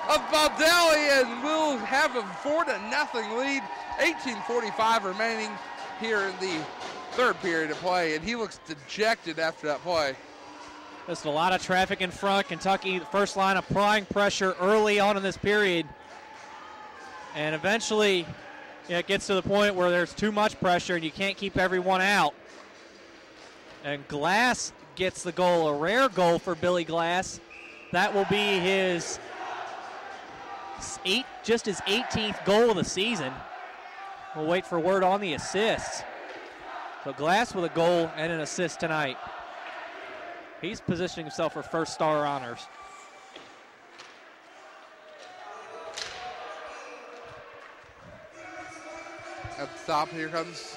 of Baldelli, and we'll have a 4-0 lead. 18:45 remaining here in the third period of play, and he looks dejected after that play. Just a lot of traffic in front. Kentucky, the first line applying pressure early on in this period. And eventually it gets to the point where there's too much pressure and you can't keep everyone out. And Glass gets the goal, a rare goal for Billy Glass. That will be his just his 18th goal of the season. We'll wait for word on the assists. So Glass with a goal and an assist tonight. He's positioning himself for first star honors. At the top, here comes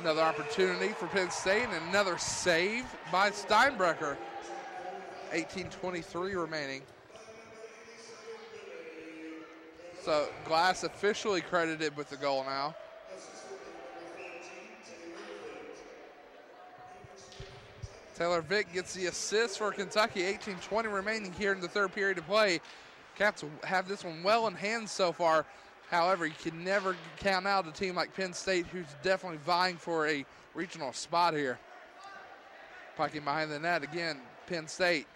another opportunity for Penn State and another save by Steinbrecher. 18:23 remaining. So Glass officially credited with the goal now. Taylor Vick gets the assist for Kentucky. 18:20 remaining here in the third period of play. Cats have this one well in hand so far. However, you can never count out a team like Penn State, who's definitely vying for a regional spot here. Pucking behind the net again. Penn State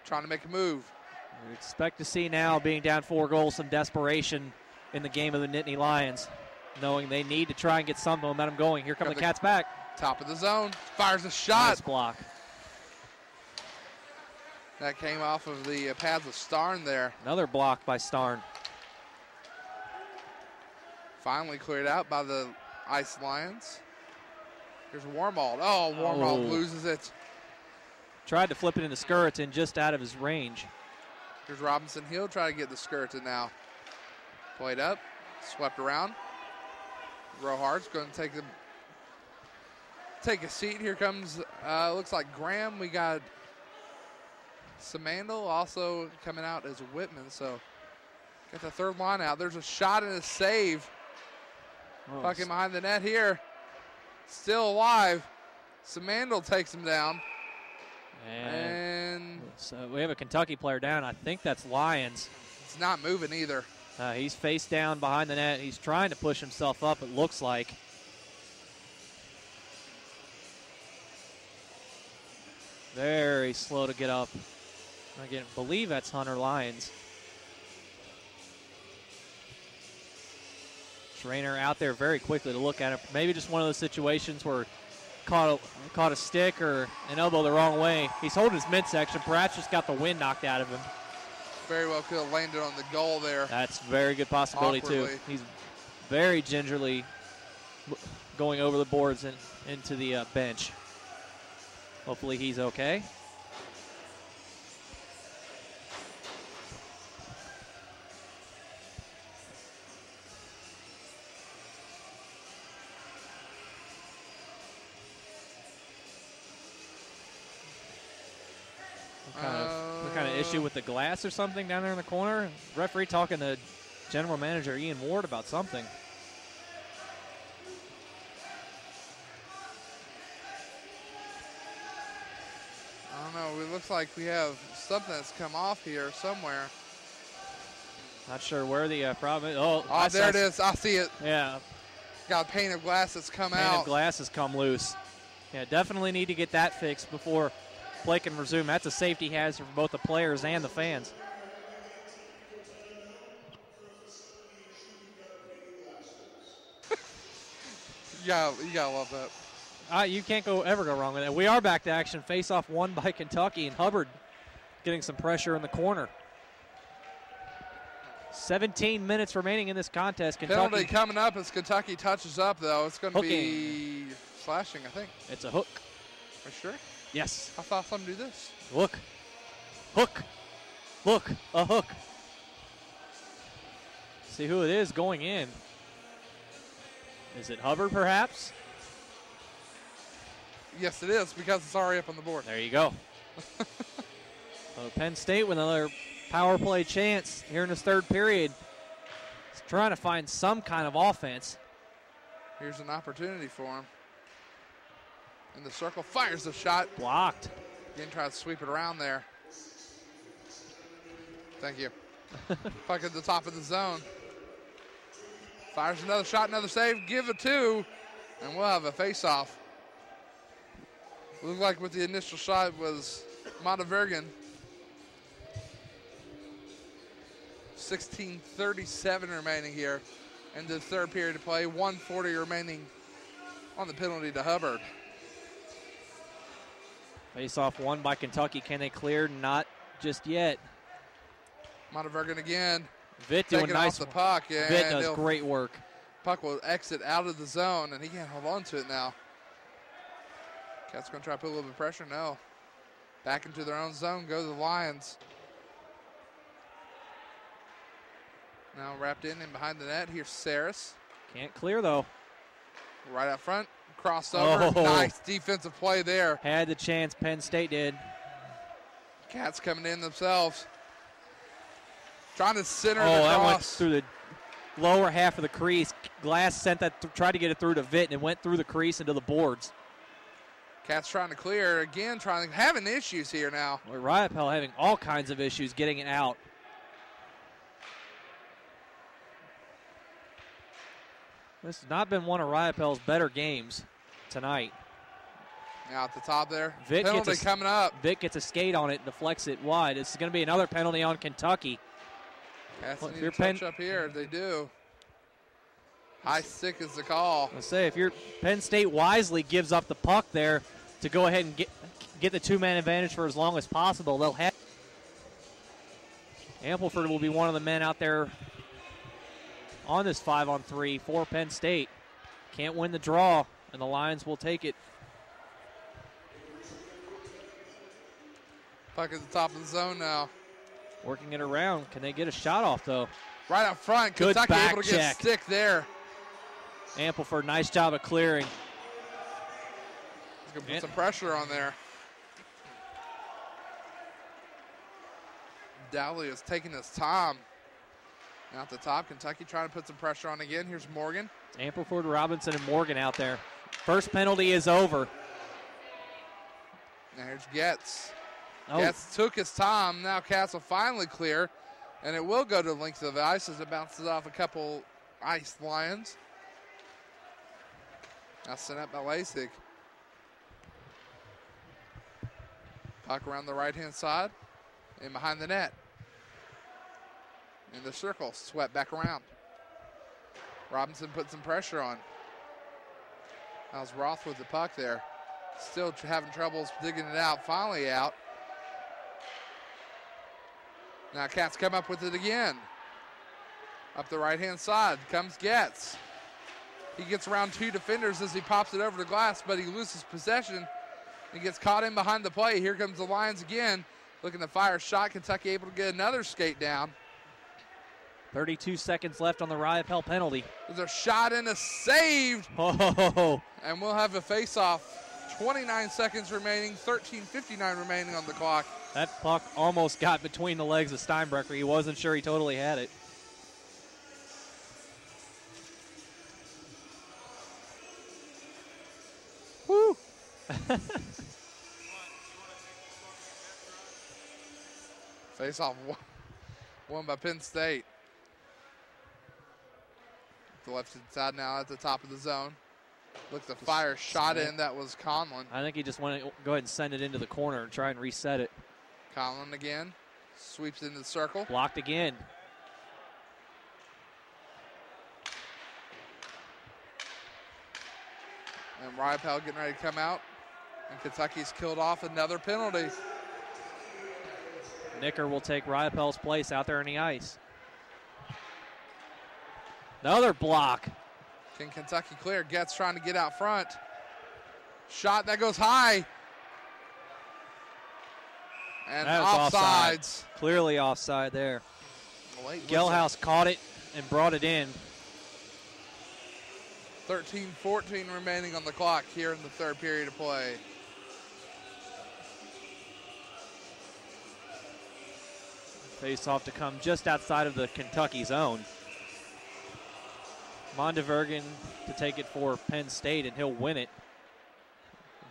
trying to make a move. We expect to see now, being down 4 goals, some desperation in the game of the Nittany Lions, knowing they need to try and get some momentum going. Here come the Cats back. Top of the zone, fires a shot. Nice block. That came off of the pads of Starn there. Another block by Starn. Finally cleared out by the Ice Lions. Here's Warmald. Oh, Warmald loses it. Tried to flip it into Skirleton, just out of his range. Here's Robinson. He'll try to get the Skirleton now. Played up, swept around. Rohart's going to take a seat. Here comes, looks like Graham. We got Samandel also coming out as Whitman. So got the third line out. There's a shot and a save. Pucking behind the net here. Still alive. Samandel takes him down. And so we have a Kentucky player down. I think that's Lyons. It's not moving either. He's face down behind the net. He's trying to push himself up, it looks like. Very slow to get up. I believe that's Hunter Lyons. Schraner out there very quickly to look at it. Maybe just one of those situations where caught a stick or an elbow the wrong way. He's holding his midsection. Perhaps just got the wind knocked out of him. Very well could have landed on the goal there. That's a very good possibility, too. He's very gingerly going over the boards and into the bench. Hopefully he's okay. What kind of issue with the glass or something down there in the corner? Referee talking to General Manager Ian Ward about something. I don't know. It looks like we have something that's come off here somewhere. Not sure where the problem is. Oh, there it is. I see it. Yeah. Got a pane of glass that's come out. Pane of glass has come loose. Yeah, definitely need to get that fixed before play can resume. That's a safety hazard for both the players and the fans. Yeah, you gotta love that. You can't ever go wrong with that. We are back to action. Face-off won by Kentucky, and Hubbard getting some pressure in the corner. 17 minutes remaining in this contest. Kentucky penalty coming up as Kentucky touches up, though. It's going to be slashing, I think. It's a hook. Are you sure? Yes. I thought someone do this. Look. Hook. Look. A hook. See who it is going in. Is it Hubbard, perhaps? Yes, it is, because it's already up on the board. There you go. So Penn State with another power play chance here in this third period. He's trying to find some kind of offense. Here's an opportunity for him. In the circle, fires the shot. Blocked. Again, try to sweep it around there. Thank you. Puck at the top of the zone. Fires another shot, another save, give it two, and we'll have a face-off. Looked like with the initial shot was Montevergen. 16:37 remaining here in the third period of play. 1:40 remaining on the penalty to Hubbard. Face-off won by Kentucky. Can they clear? Not just yet. Montevergen again. Vitt doing nice. Off the puck. Vitt does great work. Puck will exit out of the zone, and he can't hold on to it now. Cats going to try to put a little bit of pressure. No. Back into their own zone go the Lions. Now wrapped in and behind the net. Here's Saris. Can't clear, though. Right out front. Crossed over. Oh. Nice defensive play there. Had the chance. Penn State did. Cats coming in themselves. Trying to center the that went cross. through the lower half of the crease. Glass sent that, tried to get it through to Vitt, and it went through the crease into the boards. Cats trying to clear. Again, having issues here now. Well, Riopelle having all kinds of issues getting it out. This has not been one of Riopelle's better games tonight. Now at the top there. Vitt Penalty coming up. Vitt gets a skate on it and deflects it wide. It's going to be another penalty on Kentucky. Cats need to touch up here. They do. High stick is the call. I say, if you're Penn State wisely gives up the puck there to go ahead and get the two-man advantage for as long as possible, they'll have. Ampleford will be one of the men out there on this 5-on-3 for Penn State. Can't win the draw, and the Lions will take it. Puck at the top of the zone now. Working it around. Can they get a shot off, though? Right up front. Good Kentucky back able to check. get stick there. Ampleford, nice job of clearing. He's going to put some pressure on there. Dowley is taking his time. Now at the top, Kentucky trying to put some pressure on again. Here's Morgan. Ampleford, Robinson, and Morgan out there. First penalty is over. Now here's Getz. Oh. Getz took his time. Now Cass will finally clear, and it will go to the length of the ice as it bounces off a couple ice Lions. Now sent up by Lasik. Puck around the right-hand side and behind the net. In the circle, swept back around. Robinson put some pressure on. That was Roth with the puck there. Still having troubles digging it out. Finally out. Now Cats come up with it again. Up the right-hand side comes Getz. He gets around two defenders as he pops it over the glass, but he loses possession. He gets caught in behind the play. Here comes the Lions again. Looking to fire a shot. Kentucky able to get another skate down. 32 seconds left on the Riopelle penalty. There's a shot and a saved. Oh. And we'll have a face-off. 29 seconds remaining, 13:59 remaining on the clock. That puck almost got between the legs of Steinbrecher. He wasn't sure he totally had it. Woo! Face-off won by Penn State. The left side now at the top of the zone. Looked to fire shot in. That was Conlon. I think he just wanted to go ahead and send it into the corner and try and reset it. Conlon again. Sweeps into the circle. Blocked again. And Riopelle getting ready to come out. And Kentucky's killed off another penalty. Nicker will take Riopelle's place out there on the ice. Another block. Can Kentucky clear? Getz trying to get out front. Shot that goes high. And offsides. Clearly offside there. Late Gelhaus caught it and brought it in. 13:14 remaining on the clock here in the third period of play. Face off to come just outside of the Kentucky zone. Montevergen to take it for Penn State, and he'll win it.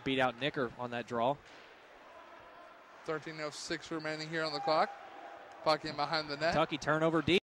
Beat out Nicker on that draw. 13:06 remaining here on the clock. Puck in behind the net. Kentucky turnover deep.